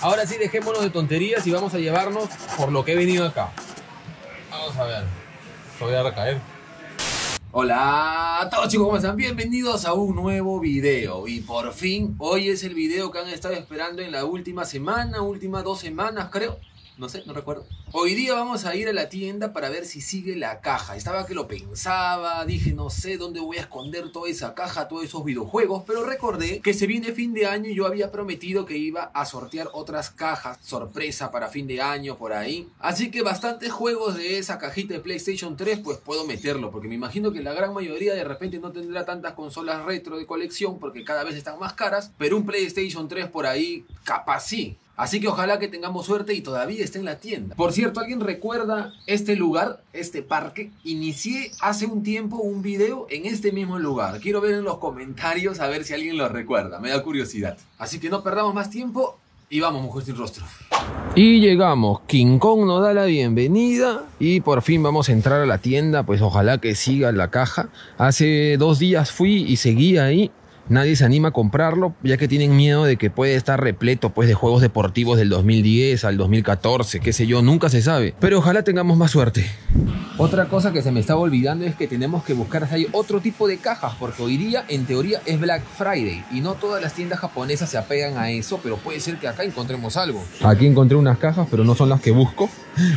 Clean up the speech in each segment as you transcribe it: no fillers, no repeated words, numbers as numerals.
Ahora sí, dejémonos de tonterías y vamos a llevarnos por lo que he venido acá. Vamos a ver. Voy a recaer. Hola a todos, chicos, ¿cómo están? Bienvenidos a un nuevo video. Y por fin, hoy es el video que han estado esperando en la última semana, últimas 2 semanas creo. No sé, no recuerdo. Hoy día vamos a ir a la tienda para ver si sigue la caja. Estaba que lo pensaba, dije no sé dónde voy a esconder toda esa caja, todos esos videojuegos. Pero recordé que se viene fin de año y yo había prometido que iba a sortear otras cajas sorpresa para fin de año por ahí. Así que bastantes juegos de esa cajita de PlayStation 3 pues puedo meterlo. Porque me imagino que la gran mayoría de repente no tendrá tantas consolas retro de colección porque cada vez están más caras. Pero un PlayStation 3 por ahí capaz sí. Así que ojalá que tengamos suerte y todavía esté en la tienda. Por cierto, ¿alguien recuerda este lugar, este parque? Inicié hace un tiempo un video en este mismo lugar. Quiero ver en los comentarios a ver si alguien lo recuerda. Me da curiosidad. Así que no perdamos más tiempo y vamos, Mujer Sin Rostro. Y llegamos. King Kong nos da la bienvenida y por fin vamos a entrar a la tienda. Pues ojalá que siga la caja. Hace 2 días fui y seguía ahí. Nadie se anima a comprarlo, ya que tienen miedo de que puede estar repleto pues, de juegos deportivos del 2010 al 2014, qué sé yo, nunca se sabe. Pero ojalá tengamos más suerte. Otra cosa que se me estaba olvidando es que tenemos que buscar si hay otro tipo de cajas, porque hoy día, en teoría, es Black Friday. Y no todas las tiendas japonesas se apegan a eso, pero puede ser que acá encontremos algo. Aquí encontré unas cajas, pero no son las que busco.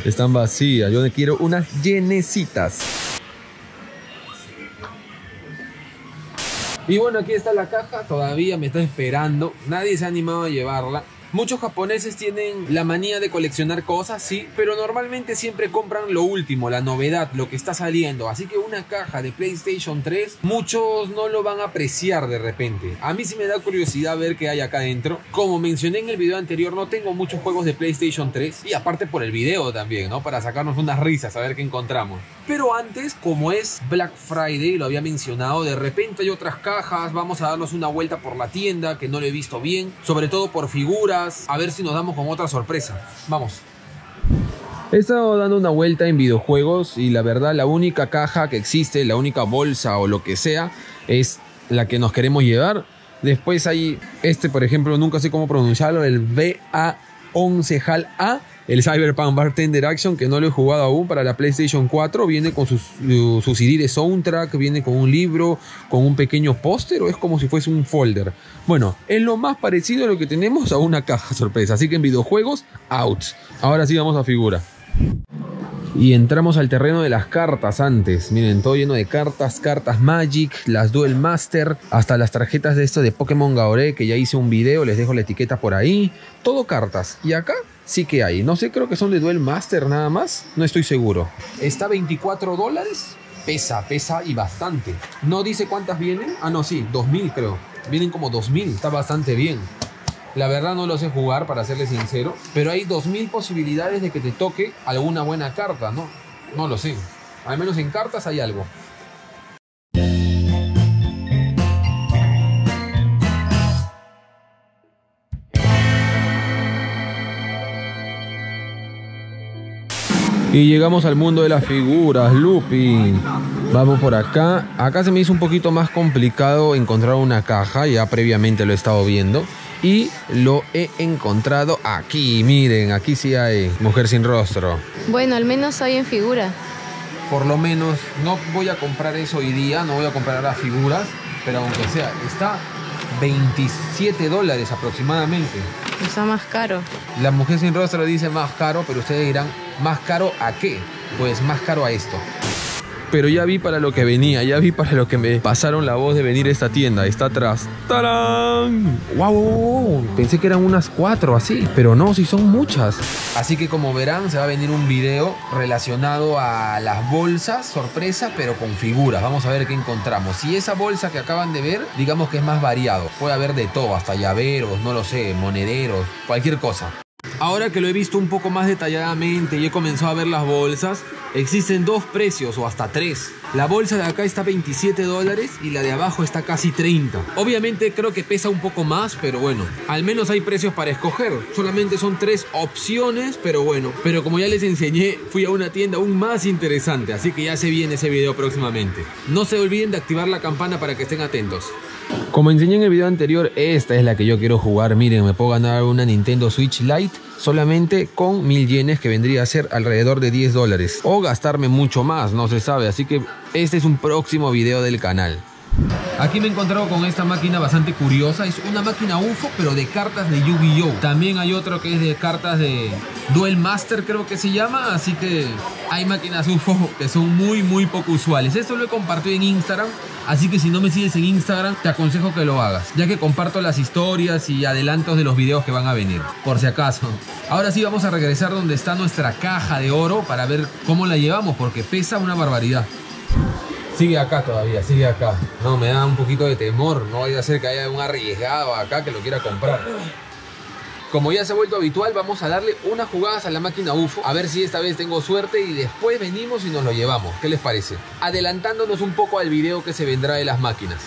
Están vacías, yo quiero unas llenecitas. Y bueno, aquí está la caja, todavía me está esperando, nadie se ha animado a llevarla. Muchos japoneses tienen la manía de coleccionar cosas, sí, pero normalmente siempre compran lo último, la novedad, lo que está saliendo. Así que una caja de PlayStation 3, muchos no lo van a apreciar de repente. A mí sí me da curiosidad ver qué hay acá adentro. Como mencioné en el video anterior, no tengo muchos juegos de PlayStation 3. Y aparte por el video también, ¿no? Para sacarnos unas risas, a ver qué encontramos. Pero antes, como es Black Friday, lo había mencionado, de repente hay otras cajas. Vamos a darnos una vuelta por la tienda, que no lo he visto bien. Sobre todo por figuras. A ver si nos damos con otra sorpresa. Vamos. He estado dando una vuelta en videojuegos y la verdad la única caja que existe, la única bolsa o lo que sea, es la que nos queremos llevar. Después hay este, por ejemplo, nunca sé cómo pronunciarlo, el BA11 HAL A. El Cyberpunk Bartender Action, que no lo he jugado aún, para la PlayStation 4. Viene con su CD de soundtrack, viene con un libro, con un pequeño póster, o es como si fuese un folder. Bueno, es lo más parecido a lo que tenemos a una caja sorpresa. Así que en videojuegos, out. Ahora sí vamos a figura. Y entramos al terreno de las cartas antes. Miren, todo lleno de cartas, cartas Magic, las Duel Master, hasta las tarjetas de esto de Pokémon Gaore, que ya hice un video, les dejo la etiqueta por ahí. Todo cartas. Y acá sí que hay. No sé, creo que son de Duel Master nada más. No estoy seguro. Está $24. Pesa y bastante. No dice cuántas vienen. Ah, no, sí, 2000 creo. Vienen como 2000. Está bastante bien. La verdad no lo sé jugar, para serles sincero, pero hay 2000 posibilidades de que te toque alguna buena carta, ¿no? No lo sé. Al menos en cartas hay algo. Y llegamos al mundo de las figuras, Lupi. Vamos por acá. Acá se me hizo un poquito más complicado encontrar una caja, ya previamente lo he estado viendo. Y lo he encontrado aquí, miren, aquí sí hay Mujer Sin Rostro. Bueno, al menos hay en figura. Por lo menos, no voy a comprar eso hoy día, no voy a comprar las figuras, pero aunque sea, está $27 aproximadamente. Está más caro. La Mujer Sin Rostro dice más caro, pero ustedes dirán, ¿más caro a qué? Pues más caro a esto. Pero ya vi para lo que venía, ya vi para lo que me pasaron la voz de venir a esta tienda. Está atrás. ¡Tarán! ¡Wow! Pensé que eran unas 4 así, pero no, sí son muchas. Así que como verán, se va a venir un video relacionado a las bolsas, sorpresa, pero con figuras. Vamos a ver qué encontramos. Y esa bolsa que acaban de ver, digamos que es más variado. Puede haber de todo, hasta llaveros, no lo sé, monederos, cualquier cosa. Ahora que lo he visto un poco más detalladamente y he comenzado a ver las bolsas, existen 2 precios o hasta 3. La bolsa de acá está $27 y la de abajo está casi 30. Obviamente creo que pesa un poco más, pero bueno, al menos hay precios para escoger. Solamente son 3 opciones, pero bueno. Pero como ya les enseñé, fui a una tienda aún más interesante, así que ya se viene ese video próximamente. No se olviden de activar la campana para que estén atentos. Como enseñé en el video anterior, esta es la que yo quiero jugar. Miren, me puedo ganar una Nintendo Switch Lite solamente con 1000 yenes, que vendría a ser alrededor de $10. O gastarme mucho más, no se sabe. Así que este es un próximo video del canal. Aquí me he encontrado con esta máquina bastante curiosa. Es una máquina UFO, pero de cartas de Yu-Gi-Oh! También hay otro que es de cartas de Duel Master, creo que se llama. Así que hay máquinas UFO que son muy poco usuales. Esto lo he compartido en Instagram, así que si no me sigues en Instagram, te aconsejo que lo hagas, ya que comparto las historias y adelantos de los videos que van a venir, por si acaso. Ahora sí vamos a regresar donde está nuestra caja de oro para ver cómo la llevamos, porque pesa una barbaridad. Sigue acá todavía, sigue acá. No, me da un poquito de temor. No vaya a ser que haya un arriesgado acá que lo quiera comprar. Como ya se ha vuelto habitual, vamos a darle unas jugadas a la máquina UFO. A ver si esta vez tengo suerte y después venimos y nos lo llevamos. ¿Qué les parece? Adelantándonos un poco al video que se vendrá de las máquinas.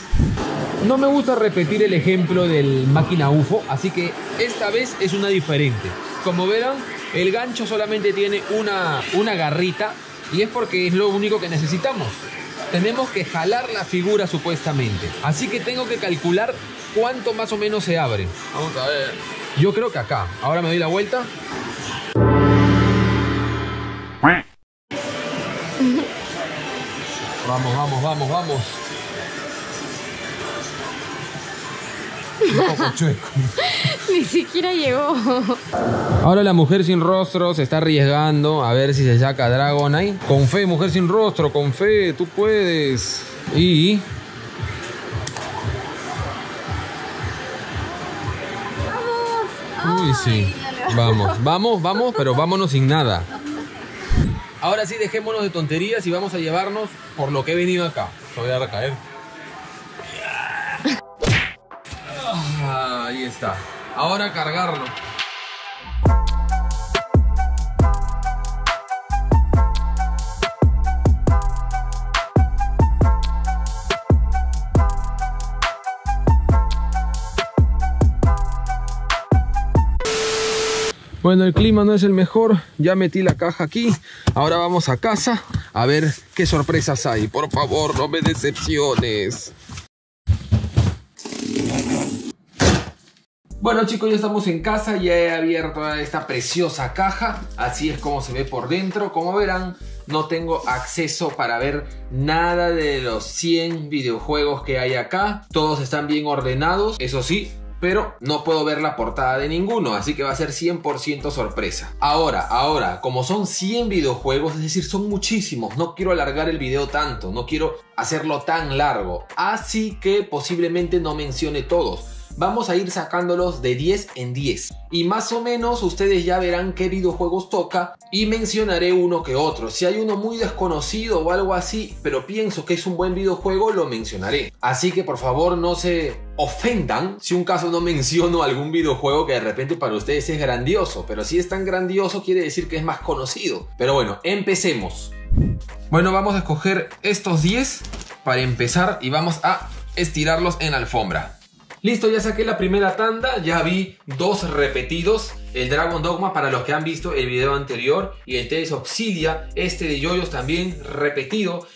No me gusta repetir el ejemplo del máquina UFO, así que esta vez es una diferente. Como verán, el gancho solamente tiene una garrita y es porque es lo único que necesitamos. Tenemos que jalar la figura supuestamente. Así que tengo que calcular cuánto más o menos se abre. Vamos a ver. Yo creo que acá. Ahora me doy la vuelta. Vamos. Un poco chueco. Ni siquiera llegó. Ahora la mujer sin rostro se está arriesgando a ver si se saca Dragonite. Con fe, mujer sin rostro, con fe, tú puedes. Y... Uy, sí. Vamos, pero vámonos sin nada. Ahora sí, dejémonos de tonterías y vamos a llevarnos por lo que he venido acá. Me voy a recaer. Ahí está. Ahora cargarlo. Bueno, el clima no es el mejor. Ya metí la caja aquí. Ahora vamos a casa a ver qué sorpresas hay. Por favor, no me decepciones. Bueno, chicos, ya estamos en casa. Ya he abierto esta preciosa caja. Así es como se ve por dentro. Como verán, no tengo acceso para ver nada de los 100 videojuegos que hay acá. Todos están bien ordenados, eso sí, pero no puedo ver la portada de ninguno, así que va a ser 100% sorpresa. Ahora, como son 100 videojuegos, es decir, son muchísimos, no quiero alargar el video tanto, no quiero hacerlo tan largo, así que posiblemente no mencione todos. Vamos a ir sacándolos de 10 en 10. Y más o menos ustedes ya verán qué videojuegos toca y mencionaré uno que otro. Si hay uno muy desconocido o algo así, pero pienso que es un buen videojuego, lo mencionaré. Así que por favor no se ofendan si un caso no menciono algún videojuego que de repente para ustedes es grandioso. Pero si es tan grandioso quiere decir que es más conocido. Pero bueno, empecemos. Bueno, vamos a escoger estos 10 para empezar y vamos a estirarlos en la alfombra. Listo, ya saqué la primera tanda, ya vi 2 repetidos, el Dragon Dogma para los que han visto el video anterior y el Tales of Xillia, este de Yoyos también repetido.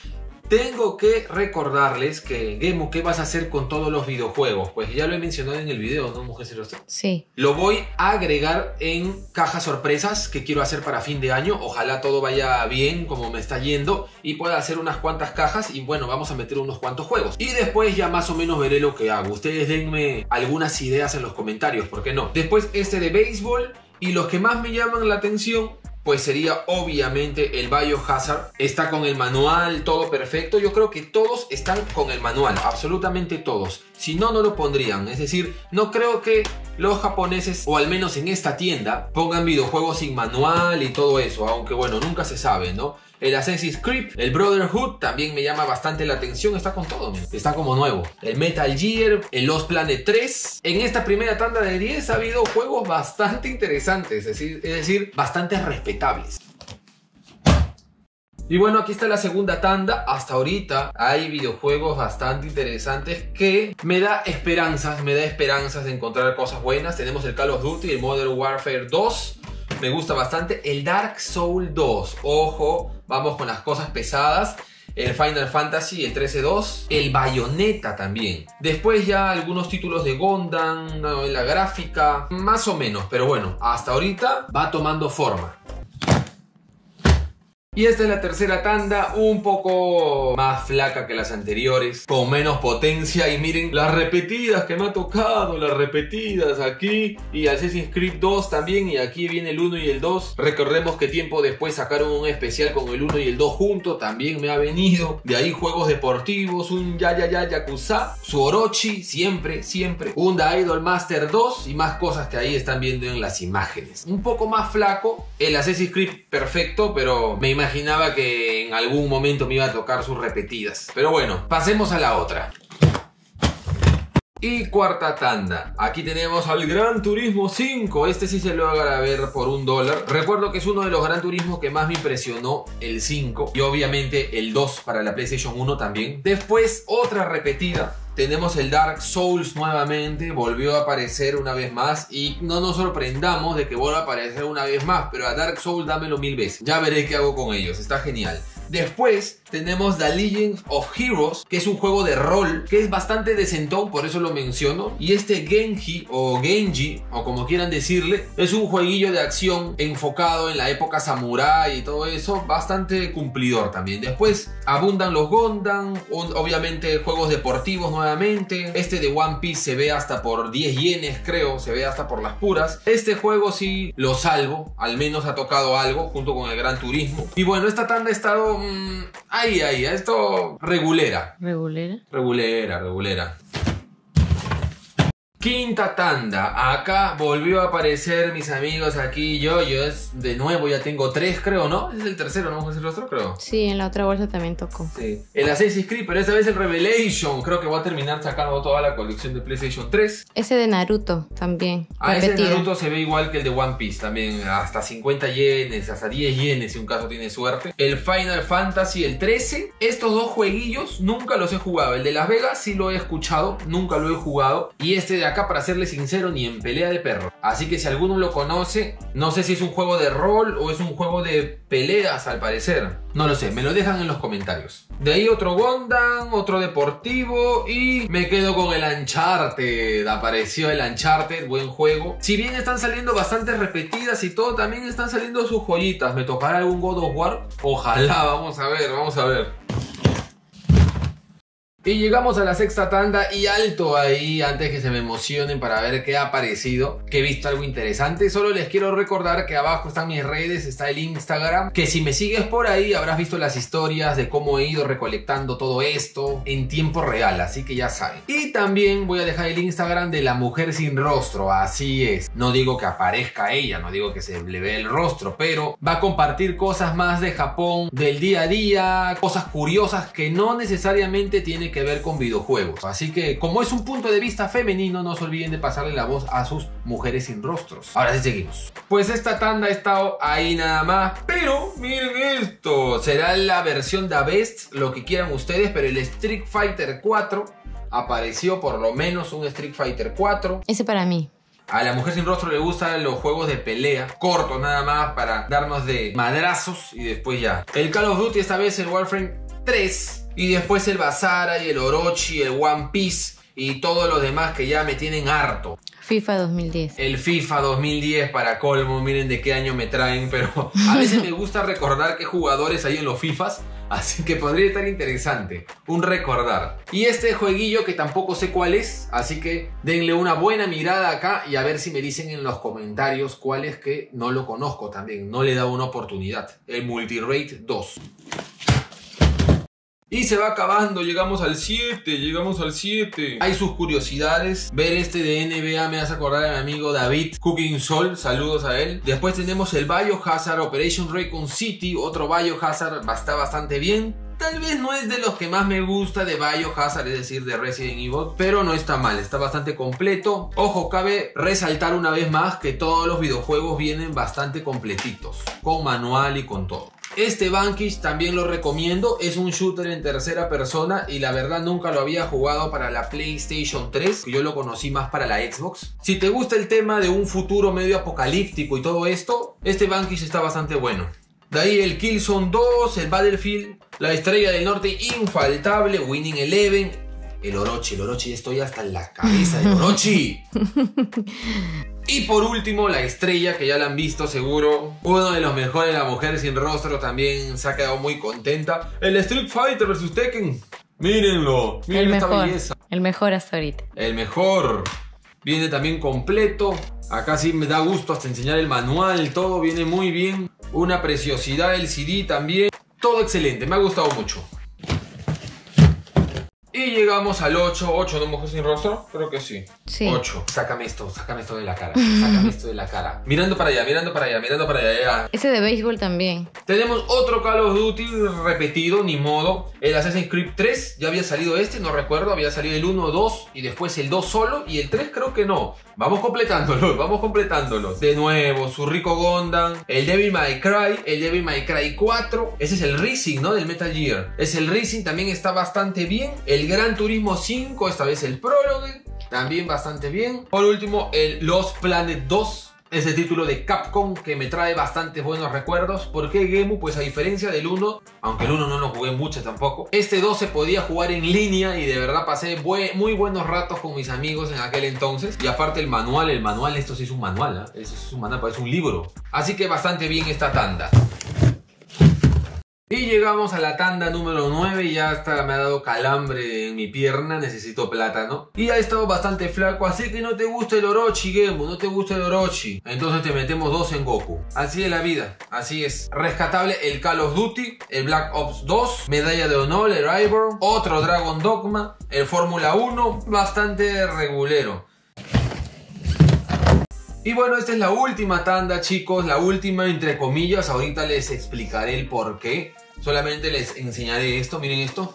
Tengo que recordarles que, Gemu, ¿qué vas a hacer con todos los videojuegos? Pues ya lo he mencionado en el video, ¿no, mujer celosa? Sí. Lo voy a agregar en cajas sorpresas que quiero hacer para fin de año. Ojalá todo vaya bien como me está yendo y pueda hacer unas cuantas cajas y bueno, vamos a meter unos cuantos juegos. Y después ya más o menos veré lo que hago. Ustedes denme algunas ideas en los comentarios, ¿por qué no? Después este de béisbol y los que más me llaman la atención pues sería obviamente el Biohazard. Está con el manual, todo perfecto. Yo creo que todos están con el manual, absolutamente todos. Si no, no lo pondrían. Es decir, no creo que los japoneses, o al menos en esta tienda, pongan videojuegos sin manual y todo eso. Aunque bueno, nunca se sabe, ¿no? El Assassin's Creed, el Brotherhood también me llama bastante la atención. Está con todo, está como nuevo. El Metal Gear, el Lost Planet 3. En esta primera tanda de 10 ha habido juegos bastante interesantes, es decir, bastante respetables. Y bueno, aquí está la segunda tanda. Hasta ahorita hay videojuegos bastante interesantes que me da esperanzas de encontrar cosas buenas. Tenemos el Call of Duty, el Modern Warfare 2. Me gusta bastante el Dark Souls 2. Ojo, vamos con las cosas pesadas. el Final Fantasy, el 13-2, el Bayonetta también. Después ya algunos títulos de Gundam, una novela gráfica, más o menos, pero bueno, hasta ahorita va tomando forma. Y esta es la tercera tanda, un poco más flaca que las anteriores, con menos potencia. Y miren las repetidas que me ha tocado, las repetidas aquí. Y Assassin's Creed 2 también, y aquí viene el 1 y el 2. Recordemos que tiempo después sacaron un especial con el 1 y el 2 juntos, también me ha venido. De ahí juegos deportivos, un Yakuza, su Orochi, siempre, un The Idol Master 2 y más cosas que ahí están viendo en las imágenes. Un poco más flaco, el Assassin's Creed perfecto, pero me imaginaba que en algún momento me iba a tocar sus repetidas. Pero bueno, pasemos a la otra. Y cuarta tanda. Aquí tenemos al Gran Turismo 5. Este sí se logra ver por $1. Recuerdo que es uno de los Gran Turismos que más me impresionó, el 5. Y obviamente el 2 para la PlayStation 1 también. Después otra repetida. Tenemos el Dark Souls nuevamente, volvió a aparecer una vez más y no nos sorprendamos de que vuelva a aparecer una vez más, pero a Dark Souls dámelo 1000 veces. Ya veré qué hago con ellos, está genial. Después tenemos The Legend of Heroes, que es un juego de rol, que es bastante decentón, por eso lo menciono. Y este Genji, o como quieran decirle, es un jueguillo de acción enfocado en la época samurái y todo eso, bastante cumplidor también. Después abundan los Gundam, obviamente juegos deportivos nuevamente. Este de One Piece se ve hasta por 10 yenes, creo, se ve hasta por las puras. Este juego sí lo salvo, al menos ha tocado algo junto con el Gran Turismo. Y bueno, esta tanda ha estado ahí, esto regulera. ¿Regulera? Quinta tanda, acá volvió a aparecer mis amigos aquí, yo es de nuevo, ya tengo 3 creo, ¿no? Es el tercero, ¿no? ¿Es el otro, creo? Sí, en la otra bolsa también tocó. Sí, el Assassin's Creed, pero esta vez el Revelation, creo que voy a terminar sacando toda la colección de PlayStation 3. Ese de Naruto también. Ese de Naruto se ve igual que el de One Piece también, hasta 50 yenes, hasta 10 yenes si un caso tiene suerte. El Final Fantasy, el 13, estos dos jueguillos nunca los he jugado, el de Las Vegas sí lo he escuchado, nunca lo he jugado, y este de acá, para serle sincero, ni en pelea de perro. Así que si alguno lo conoce, no sé si es un juego de rol o es un juego de peleas al parecer. No lo sé, me lo dejan en los comentarios. De ahí otro Gundam, otro deportivo y me quedo con el Uncharted. Apareció el Uncharted, buen juego. Si bien están saliendo bastantes repetidas y todo, también están saliendo sus joyitas. ¿Me tocará algún God of War? Ojalá, vamos a ver. Y llegamos a la sexta tanda y alto ahí antes que se me emocionen para ver qué ha aparecido, que he visto algo interesante. Solo les quiero recordar que abajo están mis redes, está el Instagram, que si me sigues por ahí habrás visto las historias de cómo he ido recolectando todo esto en tiempo real, así que ya saben. Y también voy a dejar el Instagram de La Mujer Sin Rostro, así es. No digo que aparezca ella, no digo que se le vea el rostro, pero va a compartir cosas más de Japón, del día a día, cosas curiosas que no necesariamente tienen que ver con videojuegos. Así que como es un punto de vista femenino, no se olviden de pasarle la voz a sus mujeres sin rostros. Ahora sí seguimos. Pues esta tanda ha estado ahí nada más, pero miren esto, será la versión de Best, lo que quieran ustedes, pero el Street Fighter 4 apareció, por lo menos un Street Fighter 4. Ese para mí. A La Mujer Sin Rostro le gustan los juegos de pelea, cortos nada más, para darnos de madrazos y después ya. El Call of Duty, esta vez el Warframe 3, y después el Basara y el Orochi, el One Piece y todos los demás que ya me tienen harto. FIFA 2010. El FIFA 2010 para colmo, miren de qué año me traen, pero a veces me gusta recordar qué jugadores hay en los FIFAs, así que podría estar interesante, un recordar. Y este jueguillo que tampoco sé cuál es, así que denle una buena mirada acá y a ver si me dicen en los comentarios cuál es, que no lo conozco también, no le he dado una oportunidad. El Multirate 2. Y se va acabando, llegamos al 7. Hay sus curiosidades. Ver este de NBA me hace acordar a mi amigo David Cooking Soul, saludos a él. Después tenemos el Biohazard Operation Raccoon City, otro Biohazard, está bastante bien. Tal vez no es de los que más me gusta de Biohazard, es decir, de Resident Evil, pero no está mal, está bastante completo. Ojo, cabe resaltar una vez más que todos los videojuegos vienen bastante completitos, con manual y con todo. Este Vanquish también lo recomiendo, es un shooter en tercera persona y la verdad nunca lo había jugado para la PlayStation 3, que yo lo conocí más para la Xbox. Si te gusta el tema de un futuro medio apocalíptico y todo esto, este Vanquish está bastante bueno. De ahí el Killzone 2, el Battlefield, la Estrella del Norte infaltable, Winning Eleven, el Orochi, estoy hasta en la cabeza del Orochi. Y por último, la estrella, que ya la han visto seguro. Uno de los mejores, la mujer sin rostro, también se ha quedado muy contenta. El Street Fighter vs Tekken. Mírenlo, miren esta belleza. El mejor hasta ahorita. El mejor. Viene también completo. Acá sí me da gusto hasta enseñar el manual. Todo viene muy bien. Una preciosidad, el CD también. Todo excelente, me ha gustado mucho. Y llegamos al 8. 8, ¿no, mujer sin rostro? Creo que sí. 8. Sácame esto de la cara. Sácame esto de la cara. Mirando para allá, mirando para allá, mirando para allá. Ese de béisbol también. Tenemos otro Call of Duty repetido, ni modo. El Assassin's Creed 3, ya había salido este, no recuerdo. Había salido el 1, 2 y después el 2 solo. Y el 3 creo que no. Vamos completándolos. De nuevo, su rico Gundam. El Devil May Cry 4. Ese es el Rising, ¿no? Del Metal Gear. Es el Rising, también está bastante bien. El Gran Turismo 5, esta vez el Prologue. También bastante bien. Por último, el Lost Planet 2. Ese título de Capcom que me trae bastantes buenos recuerdos. ¿Por qué Gemu? Pues a diferencia del 1, aunque el 1 no lo jugué mucho tampoco, este 2 se podía jugar en línea y de verdad pasé muy buenos ratos con mis amigos en aquel entonces. Y aparte el manual, esto sí es un manual, ¿eh? Eso es un manual, es un libro. Así que bastante bien esta tanda. Y llegamos a la tanda número 9 y ya hasta me ha dado calambre en mi pierna, necesito plátano. Y ha estado bastante flaco, así que no te gusta el Orochi, Gemu, no te gusta el Orochi. Entonces te metemos 2 en Goku. Así es la vida, así es. Rescatable el Call of Duty, el Black Ops 2, Medalla de Honor, el Iron, otro Dragon Dogma, el Fórmula 1, bastante regulero. Y bueno, esta es la última tanda, chicos, la última entre comillas. Ahorita les explicaré el por qué. Solamente les enseñaré esto, miren esto.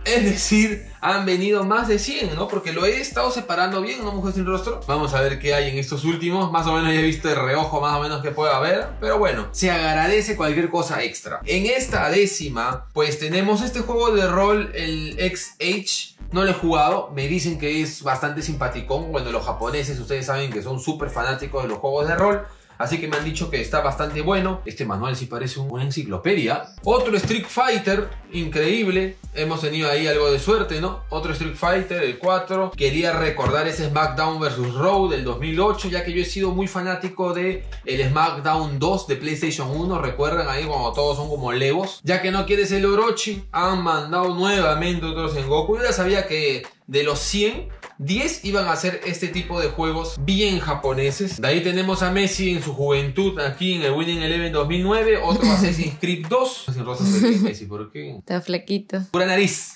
Es decir, han venido más de 100, ¿no? Porque lo he estado separando bien, ¿no, mujer sin rostro? Vamos a ver qué hay en estos últimos. Más o menos ya he visto de reojo más o menos que pueda haber. Pero bueno, se agradece cualquier cosa extra. En esta 10ª, pues tenemos este juego de rol, el XH. No lo he jugado, me dicen que es bastante simpaticón. Bueno, los japoneses, ustedes saben que son súper fanáticos de los juegos de rol. Así que me han dicho que está bastante bueno. Este manual sí parece una enciclopedia. Otro Street Fighter, increíble. Hemos tenido ahí algo de suerte, ¿no? Otro Street Fighter, el 4. Quería recordar ese SmackDown vs. Raw del 2008, ya que yo he sido muy fanático de el SmackDown 2 de PlayStation 1. ¿Recuerdan ahí cuando todos son como levos? Ya que no quieres el Orochi, han mandado nuevamente otros en Goku. Yo ya sabía que de los 100... 10 iban a hacer este tipo de juegos bien japoneses. De ahí tenemos a Messi en su juventud aquí en el Winning Eleven 2009. Otro Assassin's Creed 2. Sin rosas Messi, ¿por qué? Está flaquito. Pura nariz.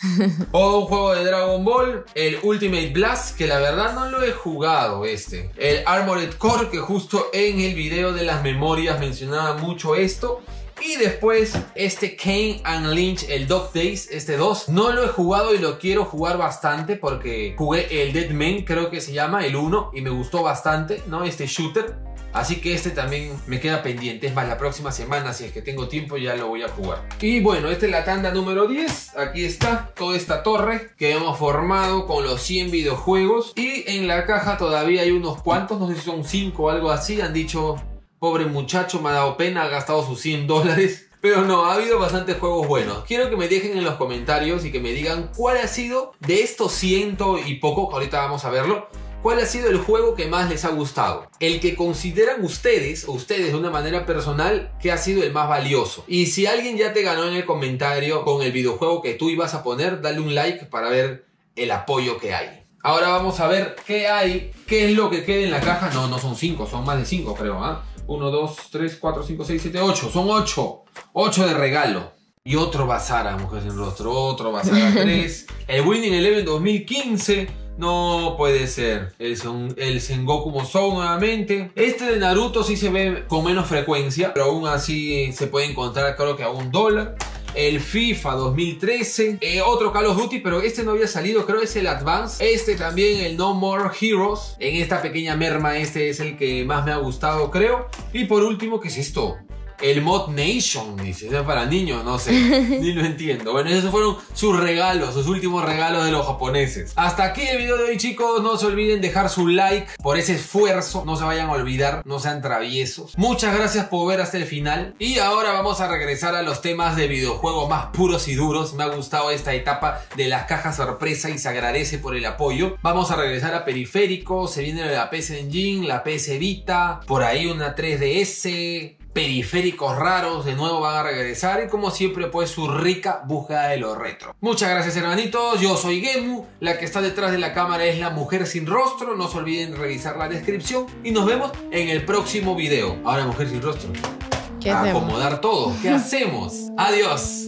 O un juego de Dragon Ball. El Ultimate Blast, que la verdad no lo he jugado este. El Armored Core, que justo en el video de las memorias mencionaba mucho esto. Y después este Kane and Lynch, el Dog Days, este 2. No lo he jugado y lo quiero jugar bastante porque jugué el Dead Man, creo que se llama, el 1. Y me gustó bastante, ¿no? Este shooter. Así que este también me queda pendiente. Es más, la próxima semana, si es que tengo tiempo, ya lo voy a jugar. Y bueno, esta es la tanda número 10. Aquí está toda esta torre que hemos formado con los 100 videojuegos. Y en la caja todavía hay unos cuantos, no sé si son 5 o algo así. Han dicho... Pobre muchacho, me ha dado pena, ha gastado sus $100. Pero no, ha habido bastantes juegos buenos. Quiero que me dejen en los comentarios y que me digan cuál ha sido de estos 100 y poco, que ahorita vamos a verlo, cuál ha sido el juego que más les ha gustado. El que consideran ustedes, o ustedes de una manera personal, que ha sido el más valioso. Y si alguien ya te ganó en el comentario con el videojuego que tú ibas a poner, dale un like para ver el apoyo que hay. Ahora vamos a ver qué hay, qué es lo que queda en la caja. No, no son 5, son más de 5 creo, ¿ah? 1, 2, 3, 4, 5, 6, 7, 8. Son 8. 8 de regalo. Y otro bazar a Mujer Sin Rostro. Otro bazar a 3. El Winning Eleven 2015. No puede ser. El Sengoku Musou nuevamente. Este de Naruto sí se ve con menos frecuencia, pero aún así se puede encontrar creo que a $1. El FIFA 2013, otro Call of Duty, pero este no había salido, creo que es el Advance. Este también, el No More Heroes. En esta pequeña merma, este es el que más me ha gustado, creo. Y por último, ¿qué es esto? El Mod Nation, dice. ¿Es para niños? No sé. Ni lo entiendo. Bueno, esos fueron sus regalos, sus últimos regalos de los japoneses. Hasta aquí el video de hoy, chicos. No se olviden dejar su like por ese esfuerzo. No se vayan a olvidar. No sean traviesos. Muchas gracias por ver hasta el final. Y ahora vamos a regresar a los temas de videojuegos más puros y duros. Me ha gustado esta etapa de las cajas sorpresa y se agradece por el apoyo. Vamos a regresar a periféricos. Se viene la PS Engine, la PS Vita, por ahí una 3DS, periféricos raros de nuevo van a regresar y como siempre pues su rica búsqueda de lo retro. Muchas gracias, hermanitos, yo soy Gemu, la que está detrás de la cámara es la mujer sin rostro, no se olviden revisar la descripción y nos vemos en el próximo video. Ahora mujer sin rostro, ¿Qué a hacemos? acomodar todo, ¿qué hacemos? Adiós.